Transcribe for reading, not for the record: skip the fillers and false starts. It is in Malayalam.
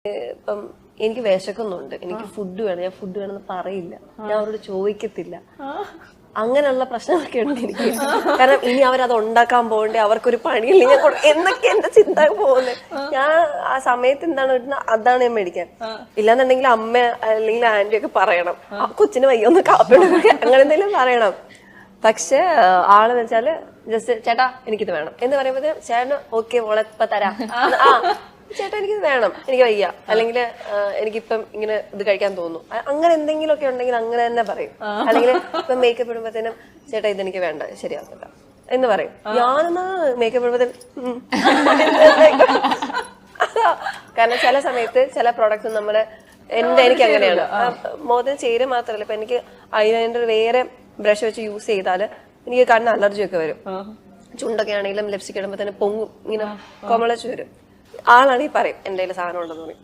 ഇപ്പം എനിക്ക് വിശക്കുന്നുണ്ട്, എനിക്ക് ഫുഡ് വേണം, ഞാൻ ഫുഡ് വേണമെന്ന് പറയില്ല, ഞാൻ അവരോട് ചോദിക്കത്തില്ല. അങ്ങനെയുള്ള പ്രശ്നമൊക്കെ ഉണ്ട് എനിക്ക്. കാരണം ഇനി അവരത് ഉണ്ടാക്കാൻ പോകണ്ടേ, അവർക്കൊരു പണിയില്ല, ഞാൻ എന്നൊക്കെ എന്റെ ചിന്ത പോകുന്നത്. ഞാൻ ആ സമയത്ത് എന്താണ് വരുന്നത് അതാണ് ഞാൻ മേടിക്കാൻ. ഇല്ലാന്നുണ്ടെങ്കിൽ അമ്മ അല്ലെങ്കിൽ ആന്റി ഒക്കെ പറയണം, കൊച്ചിന് വയ്യൊന്ന് കാപ്പിടൊക്കെ അങ്ങനെ എന്തെങ്കിലും പറയണം. പക്ഷെ ആള് വെച്ചാല് ജസ്റ്റ് ചേട്ടാ എനിക്കിത് വേണം എന്ന് പറയുമ്പോ ചേട്ടന് ഓക്കെ മോളെ ഇപ്പൊ തരാം, ചേട്ടാ എനിക്കിത് വേണം, എനിക്ക് വയ്യ, അല്ലെങ്കിൽ എനിക്കിപ്പം ഇങ്ങനെ ഇത് കഴിക്കാൻ തോന്നുന്നു, അങ്ങനെ എന്തെങ്കിലും ഒക്കെ ഉണ്ടെങ്കിൽ അങ്ങനെ തന്നെ പറയും. അല്ലെങ്കിൽ ഇപ്പൊ മേക്കപ്പ് ഇടുമ്പോഴത്തേനും ചേട്ടാ ഇതെനിക്ക് വേണ്ട, ശരിയാവില്ല എന്ന് പറയും. ഞാനൊന്ന് മേക്കപ്പ് ഇടുമ്പോഴത്തേനും കാരണം ചില സമയത്ത് ചില പ്രോഡക്റ്റ് നമ്മള് എനിക്ക് അങ്ങനെയാണ്. മുഖത്തിന് ചേര് മാത്രമല്ല, ഇപ്പൊ എനിക്ക് ഐലൈനർ വേറെ ബ്രഷ് വെച്ച് യൂസ് ചെയ്താല് എനിക്ക് കണ്ണ് അലർജി ഒക്കെ വരും. ചുണ്ടൊക്കെ ആണെങ്കിലും ലിപ്സ്റ്റിക് ഇടുമ്പോ തന്നെ പൊങ്ങും, ഇങ്ങനെ കൊമളച്ച് വരും. ആളാണെങ്കിൽ പറയും എന്റെ കയ്യിൽ സാധനം ഉണ്ടെന്ന് പറയും.